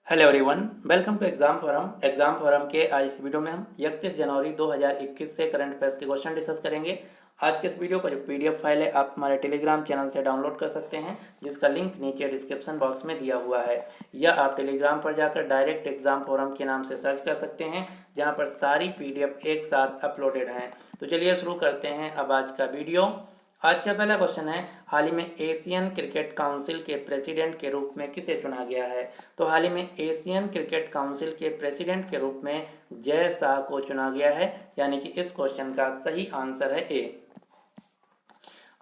Hello everyone, welcome to exam forum के आज इस वीडियो में हम 31 जनवरी 2021 से करंट अफेयर्स के क्वेश्चन डिस्कस करेंगे। आज के इस वीडियो का जो पीडीएफ फाइल है आप हमारे टेलीग्राम चैनल से डाउनलोड कर सकते हैं, जिसका लिंक नीचे डिस्क्रिप्शन बॉक्स में दिया हुआ है, या आप टेलीग्राम पर जाकर डायरेक्ट एग्जाम फोरम के नाम से सर्च कर सकते हैं, जहाँ पर सारी पीडीएफ एक साथ अपलोडेड हैं। तो चलिए शुरू करते हैं अब आज का वीडियो। आज का पहला क्वेश्चन है, हाल ही में एशियन क्रिकेट काउंसिल के प्रेसिडेंट के रूप में किसे चुना गया है? तो हाल ही में एशियन क्रिकेट काउंसिल के प्रेसिडेंट के रूप में जय शाह को चुना गया है, यानी कि इस क्वेश्चन का सही आंसर है ए।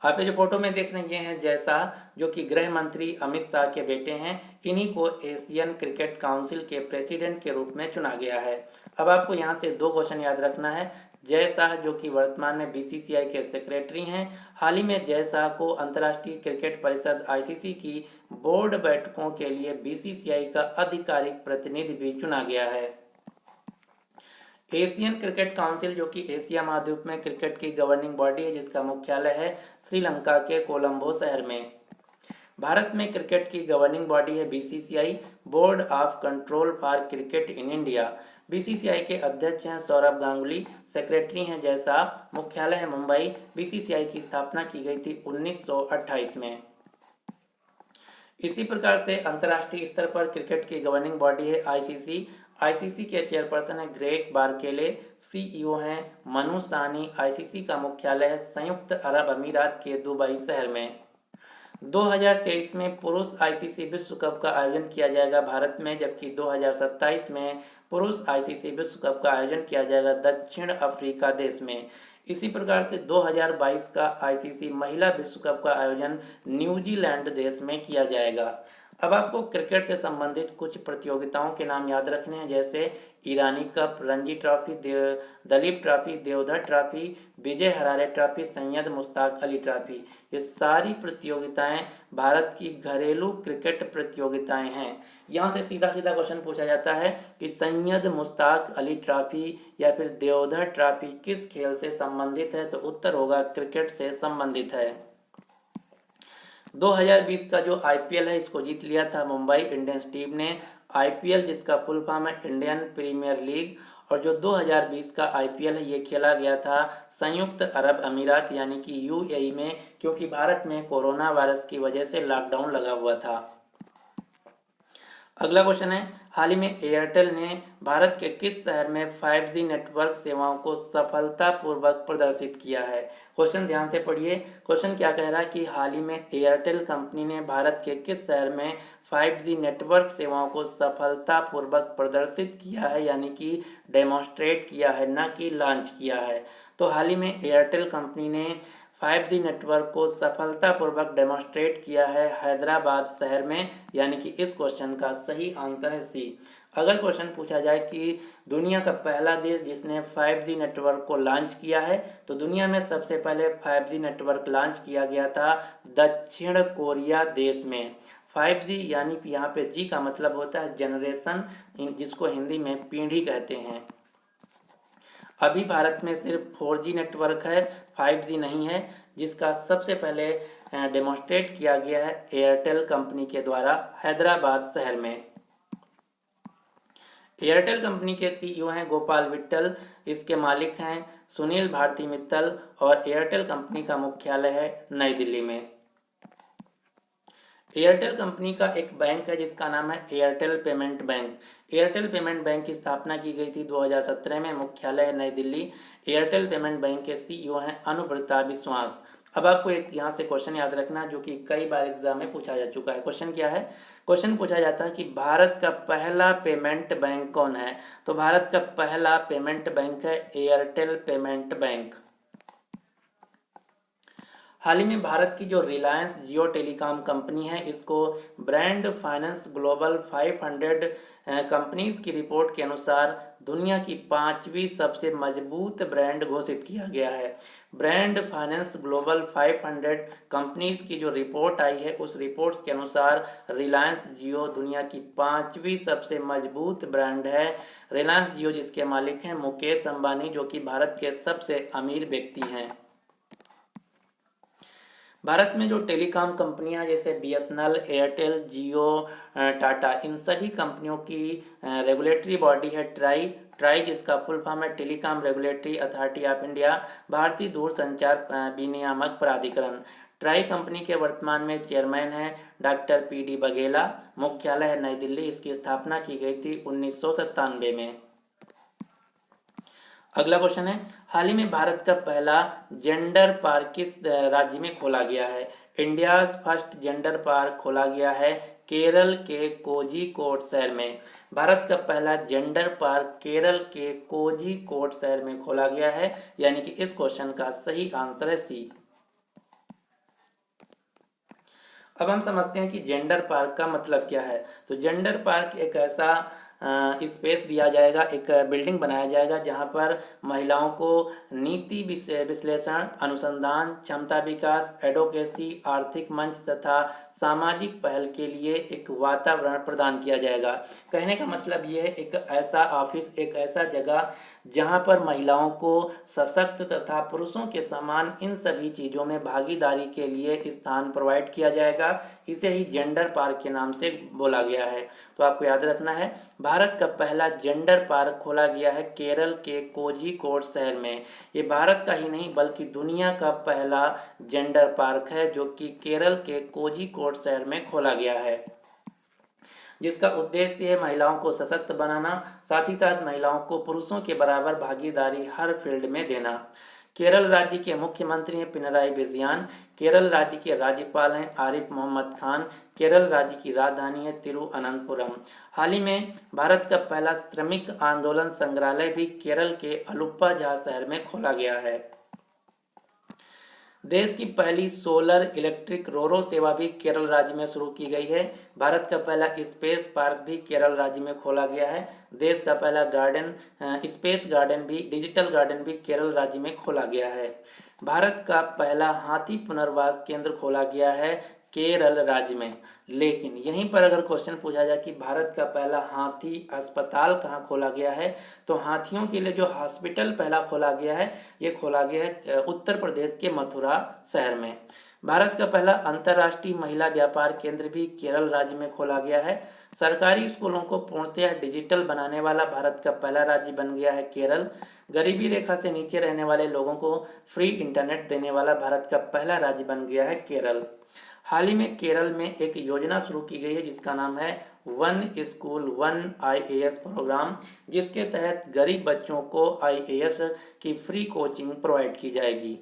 आप जो फोटो में देख रहे हैं जय शाह, जो कि गृह मंत्री अमित शाह के बेटे हैं, इन्हीं को एशियन क्रिकेट काउंसिल के प्रेसिडेंट के रूप में चुना गया है। अब आपको यहाँ से दो क्वेश्चन याद रखना है। जय शाह जो कि वर्तमान में बीसीसीआई के सेक्रेटरी हैं, हाल ही में जय शाह को अंतर्राष्ट्रीय क्रिकेट परिषद आईसीसी की बोर्ड बैठकों के लिए बीसीसीआई का आधिकारिक प्रतिनिधि भी चुना गया है। एशियन क्रिकेट काउंसिल जो कि एशिया महाद्वीप में क्रिकेट की गवर्निंग बॉडी है, जिसका मुख्यालय है श्रीलंका के कोलंबो शहर में। भारत में क्रिकेट की गवर्निंग बॉडी है BCCI, board of control for cricket in India. BCCI के अध्यक्ष हैं सौरभ गांगुली, सेक्रेटरी हैं जय शाह, मुख्यालय है मुंबई। बीसीसीआई की स्थापना की गई थी 1928 में। इसी प्रकार से अंतर्राष्ट्रीय स्तर पर क्रिकेट की गवर्निंग बॉडी है आईसीसी। आईसीसी के चेयरपर्सन है ग्रेग बारकेले, सीईओ हैं मनु सानी। आईसीसी का मुख्यालय है संयुक्त अरब अमीरात के दुबई शहर में। 2023 में पुरुष आईसीसी विश्व कप का आयोजन किया जाएगा भारत में, जबकि 2027 में पुरुष आईसीसी विश्व कप का आयोजन किया जाएगा दक्षिण अफ्रीका देश में। इसी प्रकार से 2022 का आईसीसी महिला विश्व कप का आयोजन न्यूजीलैंड देश में किया जाएगा। अब आपको क्रिकेट से संबंधित कुछ प्रतियोगिताओं के नाम याद रखने हैं, जैसे Irani cup, Ranji trophy, Duleep trophy, Deodhar trophy, Vijay Hazare trophy, Syed Mushtaq Ali trophy. ये सारी प्रतियोगिताएं भारत की घरेलू क्रिकेट प्रतियोगिताएं हैं। यहाँ से सीधा सीधा क्वेश्चन पूछा जाता है कि सैयद मुश्ताक अली ट्रॉफी या फिर देवधर ट्रॉफी किस खेल से संबंधित है? तो उत्तर होगा क्रिकेट से संबंधित है। 2020 का जो आईपीएल है, इसको जीत लिया था मुंबई इंडियंस टीम ने। आईपीएल जिसका फुल फॉर्म है इंडियन प्रीमियर लीग, और जो 2020 का आईपीएल है ये खेला गया था संयुक्त अरब अमीरात यानी कि यूएई में, क्योंकि भारत में कोरोना वायरस की वजह से लॉकडाउन लगा हुआ था। अगला क्वेश्चन है, हाल ही में एयरटेल ने भारत के किस शहर में 5G नेटवर्क सेवाओं को सफलतापूर्वक प्रदर्शित किया है? क्वेश्चन ध्यान से पढ़िए। क्वेश्चन क्या कह रहा है कि हाल ही में एयरटेल कंपनी ने भारत के किस शहर में 5G नेटवर्क सेवाओं को सफलतापूर्वक प्रदर्शित किया है, यानी कि डेमोन्स्ट्रेट किया है, ना कि लॉन्च किया है। तो हाल ही में एयरटेल कंपनी ने 5G नेटवर्क को सफलतापूर्वक डेमोन्स्ट्रेट किया है हैदराबाद शहर में, यानी कि इस क्वेश्चन का सही आंसर है सी। अगर क्वेश्चन पूछा जाए कि दुनिया का पहला देश जिसने 5G नेटवर्क को लॉन्च किया है, तो दुनिया में सबसे पहले 5G नेटवर्क लॉन्च किया गया था दक्षिण कोरिया देश में। 5G यानी कि यहाँ पे जी का मतलब होता है जनरेशन, जिसको हिंदी में पीढ़ी कहते हैं। अभी भारत में सिर्फ 4G नेटवर्क है, 5G नहीं है, जिसका सबसे पहले डेमोन्स्ट्रेट किया गया है एयरटेल कंपनी के द्वारा हैदराबाद शहर में। एयरटेल कंपनी के सीईओ हैं गोपाल विट्टल, इसके मालिक हैं सुनील भारती मित्तल, और एयरटेल कंपनी का मुख्यालय है नई दिल्ली में। एयरटेल कंपनी का एक बैंक है जिसका नाम है Airtel payment bank. Airtel payment bank की स्थापना की गई थी 2017 में, मुख्यालय है नई दिल्ली। एयरटेल पेमेंट बैंक के सीईओ हैं अनुव्रता विश्वास। अब आपको एक यहाँ से क्वेश्चन याद रखना जो कि कई बार एग्जाम में पूछा जा चुका है। क्वेश्चन क्या है? क्वेश्चन पूछा जाता है कि भारत का पहला पेमेंट बैंक कौन है? तो भारत का पहला पेमेंट बैंक है एयरटेल पेमेंट बैंक। हाल ही में भारत की जो रिलायंस जियो टेलीकॉम कंपनी है, इसको ब्रांड फाइनेंस ग्लोबल 500 कंपनीज की रिपोर्ट के अनुसार दुनिया की 5वीं सबसे मजबूत ब्रांड घोषित किया गया है। ब्रांड फाइनेंस ग्लोबल 500 कंपनीज की जो रिपोर्ट आई है, उस रिपोर्ट के अनुसार रिलायंस जियो दुनिया की 5वीं सबसे मजबूत ब्रांड है। रिलायंस जियो जिसके मालिक हैं मुकेश अंबानी, जो कि भारत के सबसे अमीर व्यक्ति हैं। भारत में जो टेलीकॉम कंपनियां हैं जैसे बीएसएनएल, एयरटेल, जियो, टाटा, इन सभी कंपनियों की रेगुलेटरी बॉडी है ट्राई। ट्राई जिसका फुल फॉर्म है telecom regulatory authority of India, भारतीय दूरसंचार विनियामक प्राधिकरण। ट्राई कंपनी के वर्तमान में चेयरमैन है डॉक्टर पीडी बघेला। मुख्यालय है नई दिल्ली। इसकी स्थापना की गई थी 1997 में। अगला क्वेश्चन है, हाल ही में भारत का पहला जेंडर पार्क किस राज्य में खोला गया है? इंडिया फर्स्ट जेंडर पार्क खोला गया है केरल के कोझिकोड शहर में। भारत का पहला जेंडर पार्क केरल के कोझिकोड शहर में खोला गया है, यानी कि इस क्वेश्चन का सही आंसर है सी। अब हम समझते हैं कि जेंडर पार्क का मतलब क्या है। तो जेंडर पार्क एक ऐसा स्पेस दिया जाएगा, एक बिल्डिंग बनाया जाएगा जहां पर महिलाओं को नीति विश्लेषण, अनुसंधान, क्षमता विकास, एडवोकेसी, आर्थिक मंच तथा सामाजिक पहल के लिए एक वातावरण प्रदान किया जाएगा। कहने का मतलब यह है, एक ऐसा ऑफिस, एक ऐसा जगह जहां पर महिलाओं को सशक्त तथा पुरुषों के समान इन सभी चीज़ों में भागीदारी के लिए स्थान प्रोवाइड किया जाएगा। इसे ही जेंडर पार्क के नाम से बोला गया है। तो आपको याद रखना है, भारत का पहला जेंडर पार्क खोला गया है केरल के कोझिकोड शहर में। ये भारत का ही नहीं बल्कि दुनिया का पहला जेंडर पार्क है जो कि केरल के कोझिकोड शहर में खोला गया है, जिसका उद्देश्य है महिलाओं को सशक्त बनाना, साथ ही साथ महिलाओं को पुरुषों के बराबर भागीदारी हर फील्ड में देना। केरल राज्य के मुख्यमंत्री हैं पिनराई विजयन। केरल राज्य के राज्यपाल हैं आरिफ मोहम्मद खान। केरल राज्य की राजधानी है तिरुअनंतपुरम। हाल ही में भारत का पहला श्रमिक आंदोलन संग्रहालय भी केरल के अलुप्पा जहा शहर में खोला गया है। देश की पहली सोलर इलेक्ट्रिक रोरो सेवा भी केरल राज्य में शुरू की गई है। भारत का पहला स्पेस पार्क भी केरल राज्य में खोला गया है। देश का पहला गार्डन, स्पेस गार्डन भी, डिजिटल गार्डन भी केरल राज्य में खोला गया है। भारत का पहला हाथी पुनर्वास केंद्र खोला गया है केरल राज्य में। लेकिन यहीं पर अगर क्वेश्चन पूछा जाए कि भारत का पहला हाथी अस्पताल कहाँ खोला गया है, तो हाथियों के लिए जो हॉस्पिटल पहला खोला गया है, ये खोला गया है उत्तर प्रदेश के मथुरा शहर में। भारत का पहला अंतर्राष्ट्रीय महिला व्यापार केंद्र भी केरल राज्य में खोला गया है। सरकारी स्कूलों को पूर्णतः डिजिटल बनाने वाला भारत का पहला राज्य बन गया है केरल। गरीबी रेखा से नीचे रहने वाले लोगों को फ्री इंटरनेट देने वाला भारत का पहला राज्य बन गया है केरल। हाल ही में केरल में एक योजना शुरू की गई है जिसका नाम है one school one IAS program, जिसके तहत गरीब बच्चों को आईएएस की फ्री कोचिंग प्रोवाइड की जाएगी।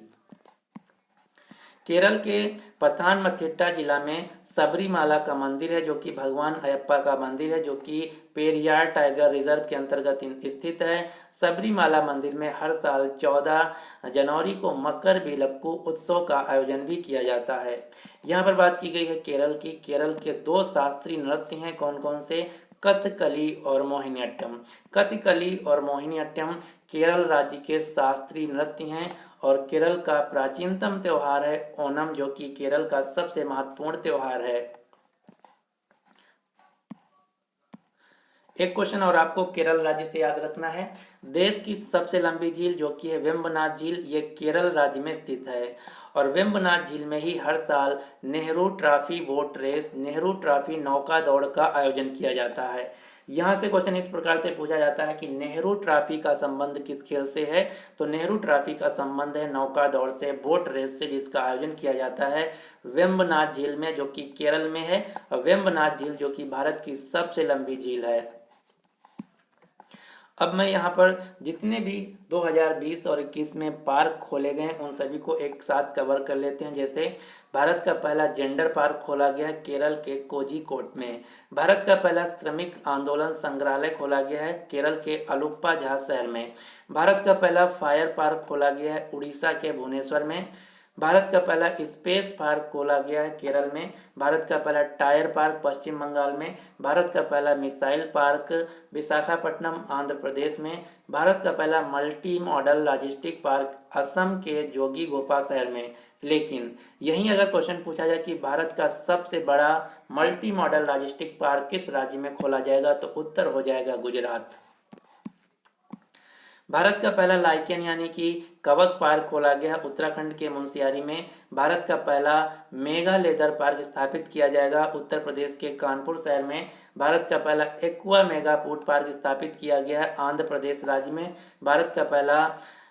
केरल के पथानमथिट्टा जिला में सबरीमाला का मंदिर है जो कि भगवान अयप्पा का मंदिर है, जो कि पेरियार टाइगर रिजर्व के अंतर्गत स्थित है। सबरीमाला मंदिर में हर साल 14 जनवरी को मकर विलक्कू उत्सव का आयोजन भी किया जाता है। यहाँ पर बात की गई है केरल की। केरल के दो शास्त्रीय नृत्य हैं, कौन कौन से? कथकली और मोहिनीअट्टम। कथकली और मोहिनीअट्टम केरल राज्य के शास्त्रीय नृत्य हैं और केरल का प्राचीनतम त्योहार है ओणम, जो कि केरल का सबसे महत्वपूर्ण त्योहार है। एक क्वेश्चन और आपको केरल राज्य से याद रखना है। देश की सबसे लंबी झील जो कि है वेम्बनाथ झील, ये केरल राज्य में स्थित है और वेम्बनाथ झील में ही हर साल Nehru trophy boat race, Nehru trophy नौका दौड़ का आयोजन किया जाता है। यहाँ से क्वेश्चन इस प्रकार से पूछा जाता है कि नेहरू ट्रॉफी का संबंध किस खेल से है? तो नेहरू ट्रॉफी का संबंध है नौका दौड़ से, बोट रेस से, जिसका आयोजन किया जाता है वेम्बनाथ झील में जो कि केरल में है। और वेम्बनाथ झील जो कि भारत की सबसे लंबी झील है। अब मैं यहाँ पर जितने भी 2020 और 21 में पार्क खोले गए हैं उन सभी को एक साथ कवर कर लेते हैं। जैसे भारत का पहला जेंडर पार्क खोला गया है केरल के कोझिकोड में। भारत का पहला श्रमिक आंदोलन संग्रहालय खोला गया है केरल के अलुप्पा जहा शहर में। भारत का पहला फायर पार्क खोला गया है उड़ीसा के भुवनेश्वर में। भारत का पहला स्पेस पार्क खोला गया है केरल में। भारत का पहला टायर पार्क पश्चिम बंगाल में। भारत का पहला मिसाइल पार्क विशाखापट्टनम आंध्र प्रदेश में। भारत का पहला multi modal logistic park Assam के जोगीघोपा शहर में। लेकिन यहीं अगर क्वेश्चन पूछा जाए कि भारत का सबसे बड़ा मल्टी मॉडल लॉजिस्टिक पार्क किस राज्य में खोला जाएगा, तो उत्तर हो जाएगा गुजरात। भारत का पहला लाइकेन यानी कि कवक पार्क खोला गया उत्तराखंड के मुनस्यारी में। भारत का पहला मेगा लेदर पार्क स्थापित किया जाएगा उत्तर प्रदेश के कानपुर शहर में। भारत का पहला एक्वा मेगा फूड पार्क स्थापित किया गया है आंध्र प्रदेश राज्य में। भारत का पहला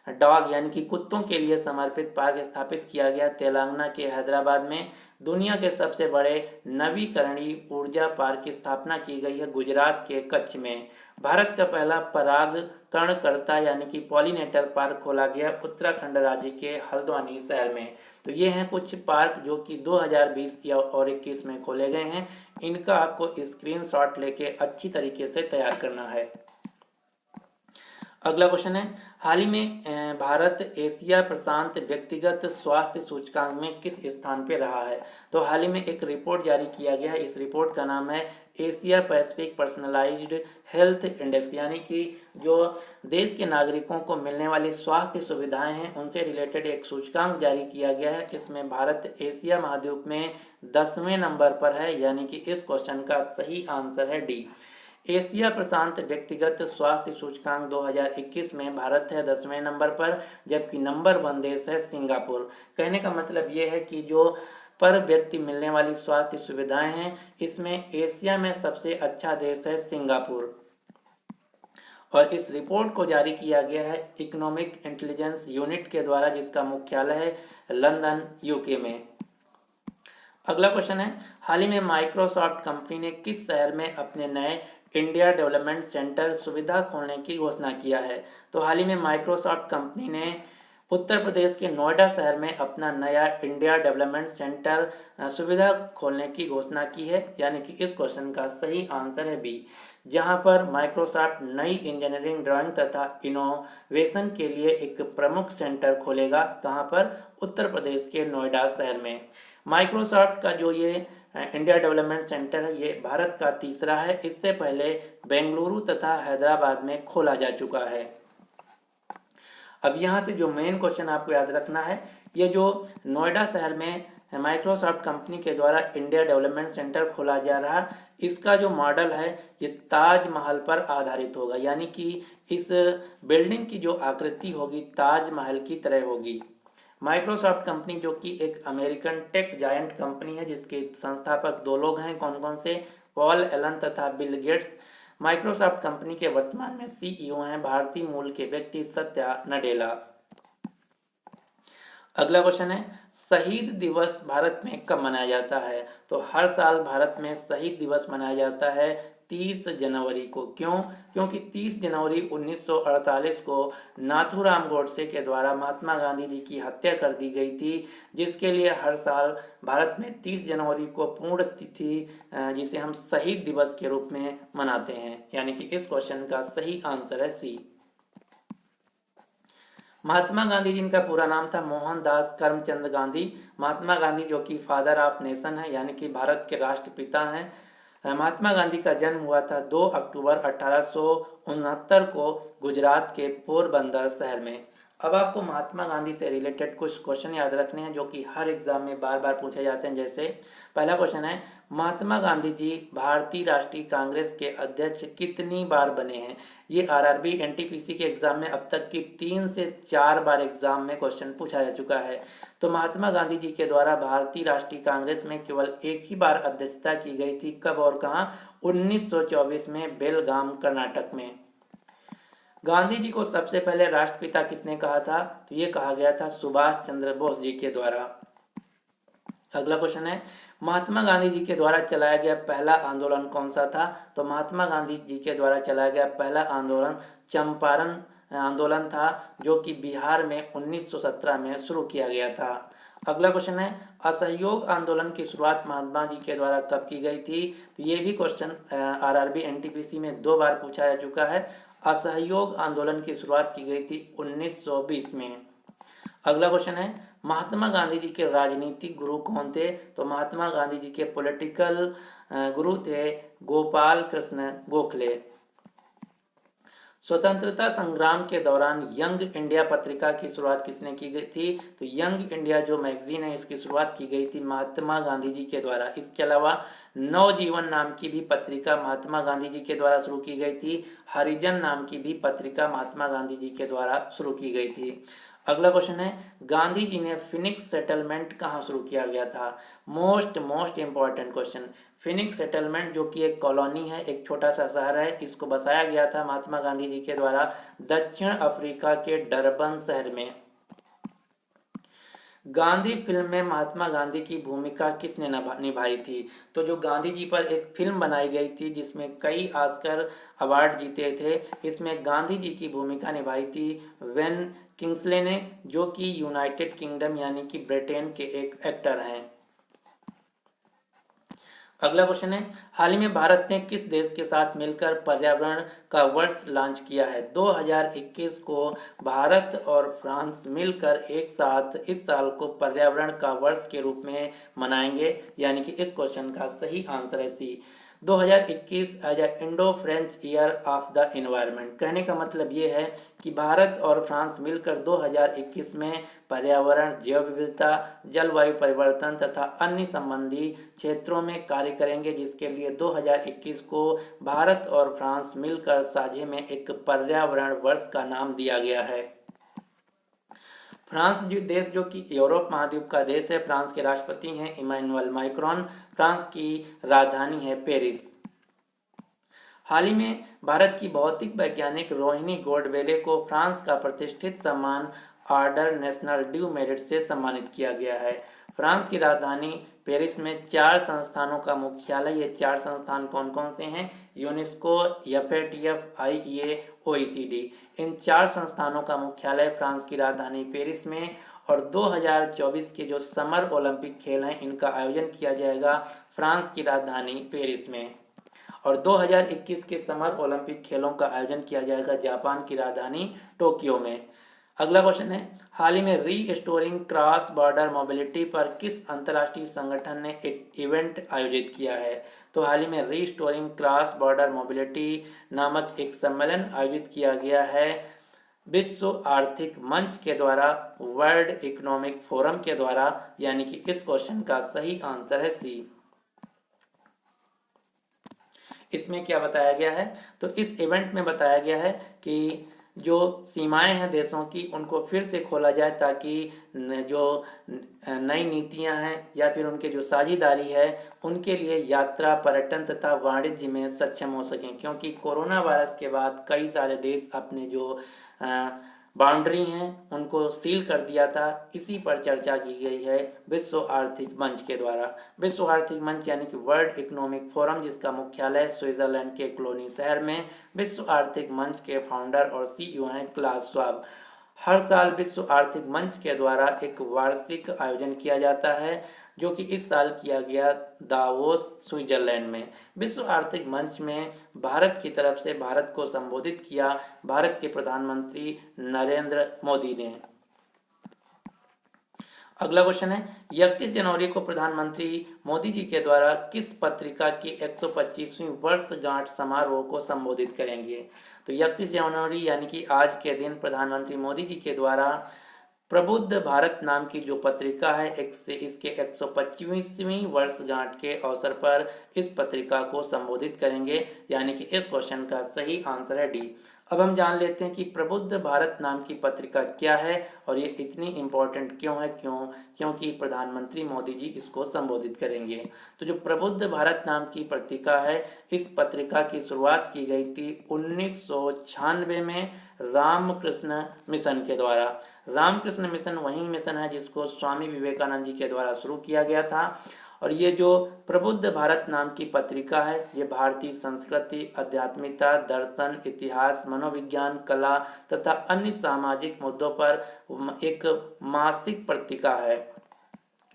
डॉग यानी कि कुत्तों के लिए समर्पित पार्क स्थापित किया गया तेलंगाना के हैदराबाद में। दुनिया के सबसे बड़े नवीकरणीय ऊर्जा पार्क की स्थापना की गई है गुजरात के कच्छ में। भारत का पहला परागकणकर्ता यानी कि पॉलिनेटर पार्क खोला गया उत्तराखंड राज्य के हल्द्वानी शहर में। तो ये हैं कुछ पार्क जो कि 2020 या और 21 में खोले गए हैं। इनका आपको स्क्रीनशॉट लेके अच्छी तरीके से तैयार करना है। अगला क्वेश्चन है, हाल ही में भारत एशिया प्रशांत व्यक्तिगत स्वास्थ्य सूचकांक में किस स्थान पे रहा है? तो हाल ही में एक रिपोर्ट जारी किया गया है। इस रिपोर्ट का नाम है Asia Pacific personalised health index, यानी कि जो देश के नागरिकों को मिलने वाली स्वास्थ्य सुविधाएं हैं उनसे रिलेटेड एक सूचकांक जारी किया गया है। इसमें भारत एशिया महाद्वीप में 10वें नंबर पर है, यानी कि इस क्वेश्चन का सही आंसर है डी। एशिया प्रशांत व्यक्तिगत स्वास्थ्य सूचकांक 2021 में भारत है 10वें नंबर पर, जबकि नंबर 1 देश है सिंगापुर। कहने का मतलब ये है कि जो पर व्यक्ति मिलने वाली स्वास्थ्य सुविधाएं हैं इसमें एशिया में सबसे अच्छा देश है सिंगापुर। और इस रिपोर्ट को जारी किया गया है इकोनॉमिक इंटेलिजेंस यूनिट के द्वारा, जिसका मुख्यालय है लंदन यूके में। अगला क्वेश्चन है, हाल ही में माइक्रोसॉफ्ट कंपनी ने किस शहर में अपने नए इंडिया डेवलपमेंट सेंटर सुविधा खोलने की घोषणा किया है? तो हाल ही में माइक्रोसॉफ्ट कंपनी ने उत्तर प्रदेश के नोएडा शहर में अपना नया इंडिया डेवलपमेंट सेंटर सुविधा खोलने की घोषणा की है, यानी कि इस क्वेश्चन का सही आंसर है बी, जहां पर माइक्रोसॉफ्ट नई इंजीनियरिंग ड्राइंग तथा इनोवेशन के लिए एक प्रमुख सेंटर खोलेगा। कहां पर? उत्तर प्रदेश के नोएडा शहर में। माइक्रोसॉफ्ट का जो ये इंडिया डेवलपमेंट सेंटर है ये भारत का तीसरा है। इससे पहले बेंगलुरु तथा हैदराबाद में खोला जा चुका है। अब यहाँ से जो मेन क्वेश्चन आपको याद रखना है, ये जो नोएडा शहर में माइक्रोसॉफ्ट कंपनी के द्वारा इंडिया डेवलपमेंट सेंटर खोला जा रहा, इसका जो मॉडल है ये ताजमहल पर आधारित होगा, यानी कि इस बिल्डिंग की जो आकृति होगी ताजमहल की तरह होगी। माइक्रोसॉफ्ट कंपनी जो कि एक अमेरिकन टेक जायंट कंपनी है, जिसके संस्थापक दो लोग हैं, कौन कौन से? पॉल एलन तथा बिल गेट्स। माइक्रोसॉफ्ट कंपनी के वर्तमान में सीईओ हैं भारतीय मूल के व्यक्ति सत्या नडेला। अगला क्वेश्चन है, शहीद दिवस भारत में कब मनाया जाता है? तो हर साल भारत में शहीद दिवस मनाया जाता है 30 जनवरी को। क्यों? क्योंकि 30 जनवरी 1948 को नाथूराम गोडसे के द्वारा महात्मा गांधी जी की हत्या कर दी गई थी, जिसके लिए हर साल भारत में 30 जनवरी को पूर्ण तिथि जिसे हम शहीद दिवस के रूप में मनाते हैं, यानी कि इस क्वेश्चन का सही आंसर है सी। महात्मा गांधी जिनका पूरा नाम था मोहनदास करमचंद गांधी। महात्मा गांधी जो कि फादर ऑफ नेशन है, यानी कि भारत के राष्ट्रपिता हैं। महात्मा गांधी का जन्म हुआ था 2 अक्टूबर 1869 को गुजरात के पोरबंदर शहर में। अब आपको महात्मा गांधी से रिलेटेड कुछ क्वेश्चन याद रखने हैं जो कि हर एग्जाम में बार बार पूछे जाते हैं। जैसे पहला क्वेश्चन है, महात्मा गांधी जी भारतीय राष्ट्रीय कांग्रेस के अध्यक्ष कितनी बार बने हैं? ये आरआरबी एनटीपीसी के एग्जाम में अब तक की 3 से 4 बार एग्जाम में क्वेश्चन पूछा जा चुका है। तो महात्मा गांधी जी के द्वारा भारतीय राष्ट्रीय कांग्रेस में केवल एक ही बार अध्यक्षता की गई थी। कब और कहां? 1924 में बेलगाम कर्नाटक में। गांधी जी को सबसे पहले राष्ट्रपिता किसने कहा था? तो ये कहा गया था सुभाष चंद्र बोस जी के द्वारा। अगला क्वेश्चन है, महात्मा गांधी जी के द्वारा चलाया गया पहला आंदोलन कौन सा था? तो महात्मा गांधी जी के द्वारा चलाया गया पहला आंदोलन चंपारण आंदोलन था, जो कि बिहार में 1917 में शुरू किया गया था। अगला क्वेश्चन है, असहयोग आंदोलन की शुरुआत महात्मा जी के द्वारा कब की गई थी? तो ये भी क्वेश्चन आरआरबी एनटीपीसी में 2 बार पूछा जा चुका है। असहयोग आंदोलन की शुरुआत की गई थी 1920 में। अगला क्वेश्चन है, महात्मा गांधी जी के राजनीतिक गुरु कौन थे? तो महात्मा गांधी जी के पॉलिटिकल गुरु थे गोपाल कृष्ण गोखले। स्वतंत्रता संग्राम के दौरान यंग इंडिया पत्रिका की शुरुआत किसने की गई थी? तो यंग इंडिया जो मैगजीन है इसकी शुरुआत की गई थी महात्मा गांधी जी के द्वारा। इसके अलावा नवजीवन नाम की भी पत्रिका महात्मा गांधी जी के द्वारा शुरू की गई थी। हरिजन नाम की भी पत्रिका महात्मा गांधी जी के द्वारा शुरू की गई थी। अगला क्वेश्चन है, गांधी जी ने फिनिक्स सेटलमेंट कहाँ शुरू किया गया था? Most important question. Phoenix settlement जो कि एक कॉलोनी है, एक छोटा सा शहर है, इसको बसाया गया था महात्मा गांधी जी के द्वारा दक्षिण अफ्रीका के डरबन शहर में। गांधी फिल्म में महात्मा गांधी की भूमिका किसने निभाई थी? तो जो गांधी जी पर एक फिल्म बनाई गई थी जिसमें कई ऑस्कर अवार्ड जीते थे, इसमें गांधी जी की भूमिका निभाई थी वेन किंग्सले ने, जो कि यूनाइटेड किंगडम यानी कि ब्रिटेन के एक एक्टर हैं। अगला क्वेश्चन है, हाल ही में भारत ने किस देश के साथ मिलकर पर्यावरण का वर्ष लॉन्च किया है? 2021 को भारत और फ्रांस मिलकर एक साथ इस साल को पर्यावरण का वर्ष के रूप में मनाएंगे, यानी कि इस क्वेश्चन का सही आंसर है C. 2021 as a Indo French year of the environment. कहने का मतलब ये है कि भारत और फ्रांस मिलकर 2021 में पर्यावरण, जैव विविधता, जलवायु परिवर्तन तथा अन्य संबंधी क्षेत्रों में कार्य करेंगे, जिसके लिए 2021 को भारत और फ्रांस मिलकर साझे में एक पर्यावरण वर्ष का नाम दिया गया है। फ्रांस जो देश जो कि यूरोप महाद्वीप का देश है, फ्रांस के राष्ट्रपति हैं इमैनुअल मैक्रोन, फ्रांस की राजधानी है पेरिस। हाल ही में भारत की भौतिक वैज्ञानिक रोहिणी गोडबोले को फ्रांस का प्रतिष्ठित सम्मान ऑर्डर नेशनल ड्यू मेरिट से सम्मानित किया गया है। फ्रांस की राजधानी पेरिस में 4 संस्थानों का मुख्यालय, ये 4 संस्थान कौन कौन से हैं? UNESCO, FATF, IEA, OECD। इन 4 संस्थानों का मुख्यालय फ्रांस की राजधानी पेरिस में, और 2024 के जो समर ओलंपिक खेल हैं इनका आयोजन किया जाएगा फ्रांस की राजधानी पेरिस में, और 2021 के समर ओलंपिक खेलों का आयोजन किया जाएगा जापान की राजधानी टोक्यो में। अगला क्वेश्चन है, हाल ही में रीस्टोरिंग क्रॉस बॉर्डर मोबिलिटी पर किस अंतर्राष्ट्रीय संगठन ने एक इवेंट आयोजित किया है? तो हाल ही में रीस्टोरिंग क्रॉस बॉर्डर मोबिलिटी नामक एक सम्मेलन आयोजित किया गया है विश्व आर्थिक मंच के द्वारा, वर्ल्ड इकोनॉमिक फोरम के द्वारा, यानी कि इस क्वेश्चन का सही आंसर है सी। इसमें क्या बताया गया है? तो इस इवेंट में बताया गया है कि जो सीमाएं हैं देशों की उनको फिर से खोला जाए, ताकि जो नई नीतियां हैं या फिर उनके जो साझेदारी है उनके लिए यात्रा, पर्यटन तथा वाणिज्य में सक्षम हो सकें, क्योंकि कोरोना वायरस के बाद कई सारे देश अपने जो बाउंड्री हैं उनको सील कर दिया था। इसी पर चर्चा की गई है विश्व आर्थिक मंच के द्वारा। विश्व आर्थिक मंच यानी कि वर्ल्ड इकोनॉमिक फोरम, जिसका मुख्यालय स्विट्जरलैंड के क्लोनी शहर में। विश्व आर्थिक मंच के फाउंडर और CEO हैं क्लास श्वाब। हर साल विश्व आर्थिक मंच के द्वारा एक वार्षिक आयोजन किया जाता है, जो कि इस साल किया गया दावोस स्विट्जरलैंड में। विश्व आर्थिक मंच में भारत की तरफ से भारत को संबोधित किया भारत के प्रधानमंत्री नरेंद्र मोदी ने। अगला क्वेश्चन है, 31 जनवरी को प्रधानमंत्री मोदी जी के द्वारा किस पत्रिका की 125वीं वर्षगांठ समारोह को संबोधित करेंगे? तो 31 जनवरी यानी कि आज के दिन प्रधानमंत्री मोदी जी के द्वारा प्रबुद्ध भारत नाम की जो पत्रिका है इसके 125वीं वर्षगांठ के अवसर पर इस पत्रिका को संबोधित करेंगे, यानी कि इस क्वेश्चन का सही आंसर है डी। अब हम जान लेते हैं कि प्रबुद्ध भारत नाम की पत्रिका क्या है और ये इतनी इम्पोर्टेंट क्यों है। क्योंकि प्रधानमंत्री मोदी जी इसको संबोधित करेंगे। तो जो प्रबुद्ध भारत नाम की पत्रिका है, इस पत्रिका की शुरुआत की गई थी 1996 में रामकृष्ण मिशन के द्वारा। रामकृष्ण मिशन वही मिशन है जिसको स्वामी विवेकानंद जी के द्वारा शुरू किया गया था। और ये जो प्रबुद्ध भारत नाम की पत्रिका है, ये भारतीय संस्कृति, आध्यात्मिकता, दर्शन, इतिहास, मनोविज्ञान, कला तथा अन्य सामाजिक मुद्दों पर एक मासिक पत्रिका है।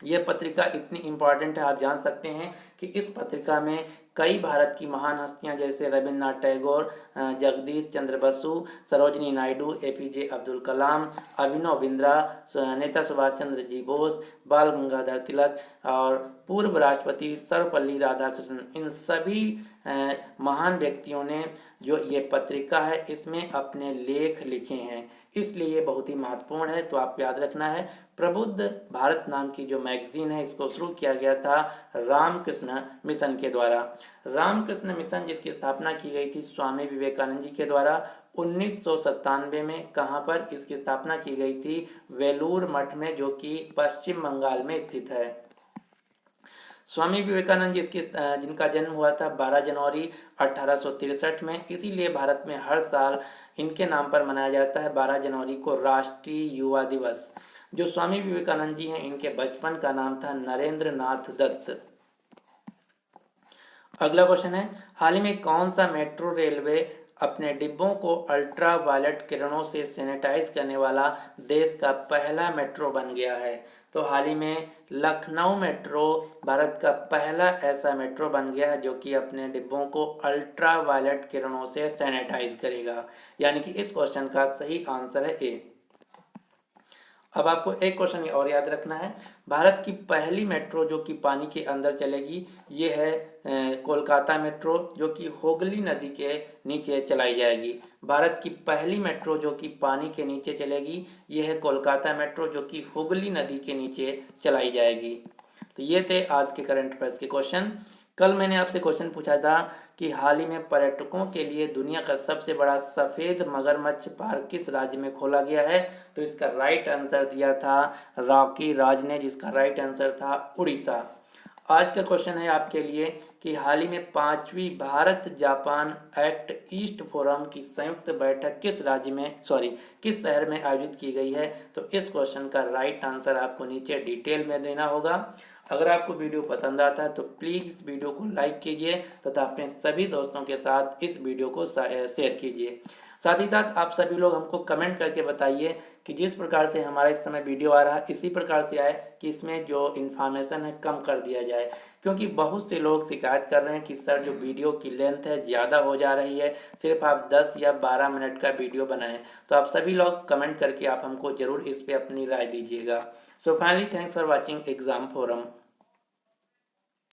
यह पत्रिका इतनी इम्पॉर्टेंट है, आप जान सकते हैं कि इस पत्रिका में कई भारत की महान हस्तियां जैसे रविन्द्रनाथ टैगोर, जगदीश चंद्र बसु, सरोजिनी नायडू, एपीजे अब्दुल कलाम, अभिनव बिंद्रा, नेता सुभाष चंद्र जी बोस, बाल गंगाधर तिलक और पूर्व राष्ट्रपति सर्वपल्ली राधाकृष्णन, इन सभी महान व्यक्तियों ने जो ये पत्रिका है इसमें अपने लेख लिखे हैं, इसलिए ये बहुत ही महत्वपूर्ण है। तो आपको याद रखना है, प्रबुद्ध भारत नाम की जो मैगजीन है इसको शुरू किया गया था रामकृष्ण मिशन के द्वारा। रामकृष्ण मिशन जिसकी स्थापना की गई थी स्वामी विवेकानंद जी के द्वारा 1997 में। कहाँ पर इसकी स्थापना की गई थी? वेलूर मठ में, जो कि पश्चिम बंगाल में स्थित है। स्वामी विवेकानंद जी जिनका जन्म हुआ था 12 जनवरी 1863 में, इसीलिए भारत में हर साल इनके नाम पर मनाया जाता है 12 जनवरी को राष्ट्रीय युवा दिवस। जो स्वामी विवेकानंद जी हैं इनके बचपन का नाम था नरेंद्र नाथ दत्त। अगला क्वेश्चन है, हाल ही में कौन सा मेट्रो रेलवे अपने डिब्बों को अल्ट्रा वायलेट किरणों से सैनिटाइज करने वाला देश का पहला मेट्रो बन गया है? तो हाल ही में लखनऊ मेट्रो भारत का पहला ऐसा मेट्रो बन गया है जो कि अपने डिब्बों को अल्ट्रा वायलेट किरणों से सैनिटाइज करेगा। यानी कि इस क्वेश्चन का सही आंसर है ए। अब आपको एक क्वेश्चन और याद रखना है, भारत की पहली मेट्रो जो कि पानी के अंदर चलेगी ये है कोलकाता मेट्रो, जो कि हुगली नदी के नीचे चलाई जाएगी। भारत की पहली मेट्रो जो कि पानी के नीचे चलेगी ये है कोलकाता मेट्रो, जो कि हुगली नदी के नीचे चलाई जाएगी। तो ये थे आज के करंट अफेयर्स के क्वेश्चन। कल मैंने आपसे क्वेश्चन पूछा था कि हाल ही में पर्यटकों के लिए दुनिया का सबसे बड़ा सफ़ेद मगरमच्छ पार्क किस राज्य में खोला गया है? तो इसका राइट आंसर दिया था रॉकी राज ने, जिसका राइट आंसर था उड़ीसा। आज का क्वेश्चन है आपके लिए कि हाल ही में 5वीं Bharat Japan act east forum की संयुक्त बैठक किस किस शहर में आयोजित की गई है? तो इस क्वेश्चन का राइट आंसर आपको नीचे डिटेल में देना होगा। अगर आपको वीडियो पसंद आता है तो प्लीज़ इस वीडियो को लाइक कीजिए तथा अपने सभी दोस्तों के साथ इस वीडियो को शेयर कीजिए। साथ ही साथ आप सभी लोग हमको कमेंट करके बताइए कि जिस प्रकार से हमारा इस समय वीडियो आ रहा है इसी प्रकार से आए कि इसमें जो इन्फॉर्मेशन है कम कर दिया जाए, क्योंकि बहुत से लोग शिकायत कर रहे हैं कि सर जो वीडियो की लेंथ है ज़्यादा हो जा रही है, सिर्फ आप 10 या 12 मिनट का वीडियो बनाएं। तो आप सभी लोग कमेंट करके आप हमको ज़रूर इस पर अपनी राय दीजिएगा। So finally thanks for watching exam forum.